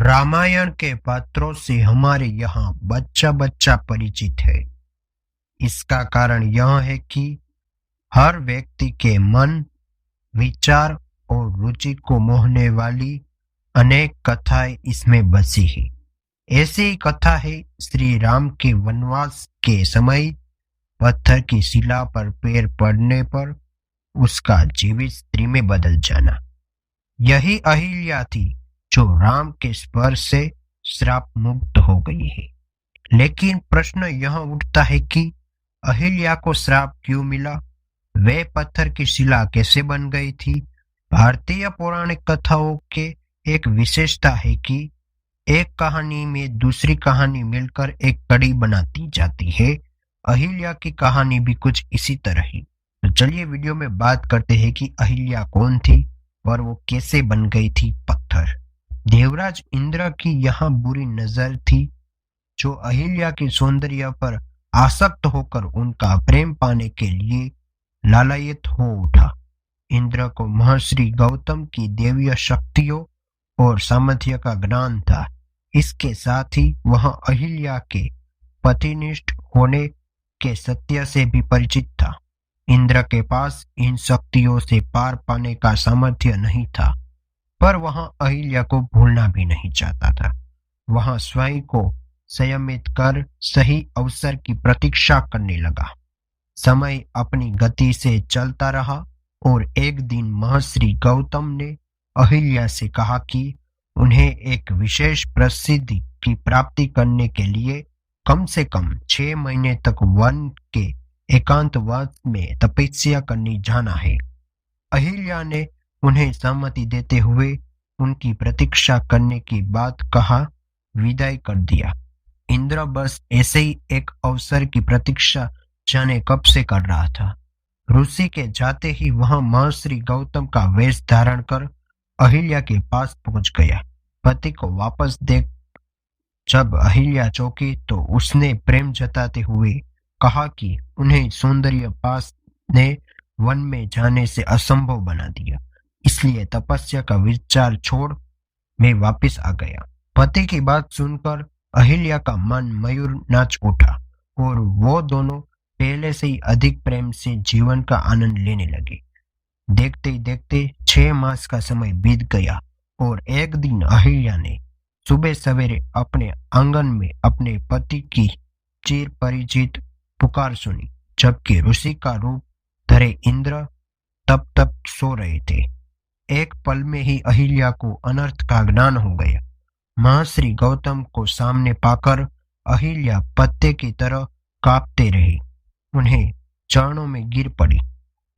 रामायण के पात्रों से हमारे यहाँ बच्चा बच्चा परिचित है। इसका कारण यह है कि हर व्यक्ति के मन, विचार और रुचि को मोहने वाली अनेक कथाएं इसमें बसी है। ऐसी ही कथा है श्री राम के वनवास के समय पत्थर की शिला पर पैर पड़ने पर उसका जीवित स्त्री में बदल जाना। यही अहिल्या थी जो राम के स्पर्श से श्राप मुक्त हो गई है। लेकिन प्रश्न यह उठता है कि अहिल्या को श्राप क्यों मिला? वे पत्थर की शिला कैसे बन गई थी? भारतीय पौराणिक कथाओं के एक विशेषता है कि एक कहानी में दूसरी कहानी मिलकर एक कड़ी बनाती जाती है। अहिल्या की कहानी भी कुछ इसी तरह ही। तो चलिए वीडियो में बात करते हैं कि अहिल्या कौन थी और वो कैसे बन गई थी पत्थर। देवराज इंद्र की यहाँ बुरी नजर थी, जो अहिल्या के सौंदर्य पर आसक्त होकर उनका प्रेम पाने के लिए लालायित हो उठा। इंद्र को महर्षि गौतम की दैवीय शक्तियों और सामर्थ्य का ज्ञान था। इसके साथ ही वह अहिल्या के पतिनिष्ठ होने के सत्य से भी परिचित था। इंद्र के पास इन शक्तियों से पार पाने का सामर्थ्य नहीं था, पर वह अहिल्या को भूलना भी नहीं चाहता था। वह स्वयं को संयमित कर सही अवसर की प्रतीक्षा करने लगा। समय अपनी गति से चलता रहा और एक दिन महर्षि गौतम ने अहिल्या से कहा कि उन्हें एक विशेष प्रसिद्धि की प्राप्ति करने के लिए कम से कम 6 महीने तक वन के एकांतवास में तपस्या करनी जाना है। अहिल्या ने उन्हें सहमति देते हुए उनकी प्रतीक्षा करने की बात कहा विदाई कर दिया। इंद्र बस ऐसे ही एक अवसर की प्रतीक्षा जाने कब से कर रहा था। ऋषि के जाते ही वह महर्षि गौतम का वेश धारण कर अहिल्या के पास पहुंच गया। पति को वापस देख जब अहिल्या चौंकी तो उसने प्रेम जताते हुए कहा कि उन्हें सौंदर्य पास ने वन में जाने से असंभव बना दिया, इसलिए तपस्या का विचार छोड़ मैं वापस आ गया। पति की बात सुनकर अहिल्या का मन मयूर नाच उठा और वो दोनों पहले से ही अधिक प्रेम से जीवन का आनंद लेने लगे। देखते ही देखते 6 मास का समय बीत गया और एक दिन अहिल्या ने सुबह सवेरे अपने आंगन में अपने पति की चिर परिचित पुकार सुनी, जबकि ऋषि का रूप धरे इंद्र तब तक सो रहे थे। एक पल में ही अहिल्या को अनर्थ का ज्ञान हो गया। महर्षि गौतम को सामने पाकर अहिल्या पत्ते की तरह कांपते रही, उन्हें चरणों में गिर पड़ी।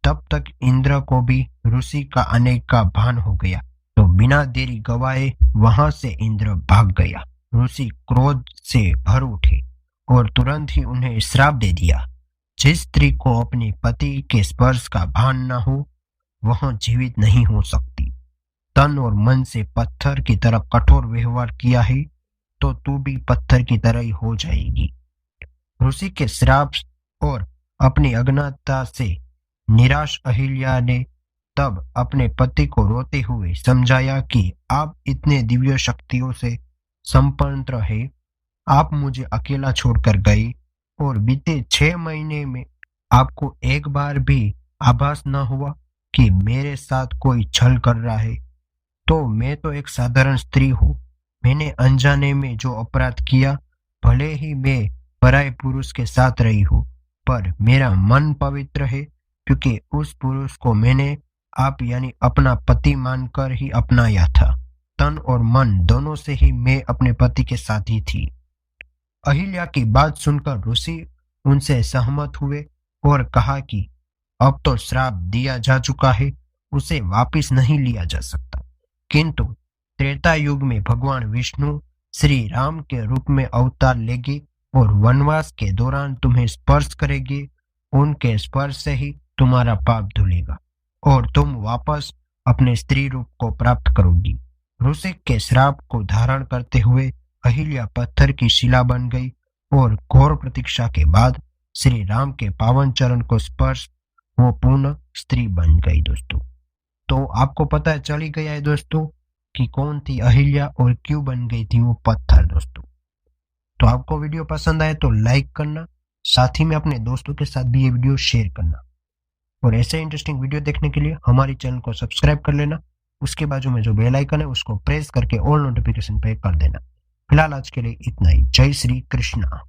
तब तक इंद्र को भी ऋषि का आने का भान हो गया, तो बिना देरी गवाए वहां से इंद्र भाग गया। ऋषि क्रोध से भर उठे और तुरंत ही उन्हें श्राप दे दिया। जिस स्त्री को अपने पति के स्पर्श का भान न हो वह जीवित नहीं हो सकती। तन और मन से पत्थर की तरह कठोर व्यवहार किया है तो तू भी पत्थर की तरह ही हो जाएगी। ऋषि के श्राप और अपनी अज्ञानता से निराश अहिल्या ने तब अपने पति को रोते हुए समझाया कि आप इतने दिव्य शक्तियों से संपन्न रहे, आप मुझे अकेला छोड़कर गए और बीते 6 महीने में आपको एक बार भी आभास न हुआ कि मेरे साथ कोई छल कर रहा है। तो मैं तो एक साधारण स्त्री हूँ। मैंने अनजाने में जो अपराध किया, भले ही मैं पराये पुरुष के साथ रही हूँ, पर मेरा मन पवित्र है क्योंकि उस पुरुष को मैंने आप यानी अपना पति मानकर ही अपनाया था। तन और मन दोनों से ही मैं अपने पति के साथ ही थी। अहिल्या की बात सुनकर ऋषि उनसे सहमत हुए और कहा कि अब तो श्राप दिया जा चुका है, उसे वापस नहीं लिया जा सकता। किंतु त्रेता युग में भगवान विष्णु श्री राम के रूप में अवतार लेंगे और वनवास के दौरान तुम्हें स्पर्श करेंगे। उनके स्पर्श से ही तुम्हारा पाप धुलेगा और तुम वापस अपने स्त्री रूप को प्राप्त करोगी। ऋषि के श्राप को धारण करते हुए अहिल्या पत्थर की शिला बन गई और घोर प्रतीक्षा के बाद श्री राम के पावन चरण को स्पर्श वो पूर्ण स्त्री बन गई। दोस्तों, तो आपको पता चल ही गया है दोस्तों कि कौन थी अहिल्या और क्यों बन गई थी वो पत्थर दोस्तों। तो आपको वीडियो पसंद आए तो लाइक करना, साथ ही में अपने दोस्तों के साथ भी ये वीडियो शेयर करना। और ऐसे इंटरेस्टिंग वीडियो देखने के लिए हमारे चैनल को सब्सक्राइब कर लेना। उसके बाजू में जो बेल आइकन है उसको प्रेस करके ऑल नोटिफिकेशन पे कर देना। फिलहाल आज के लिए इतना ही। जय श्री कृष्णा।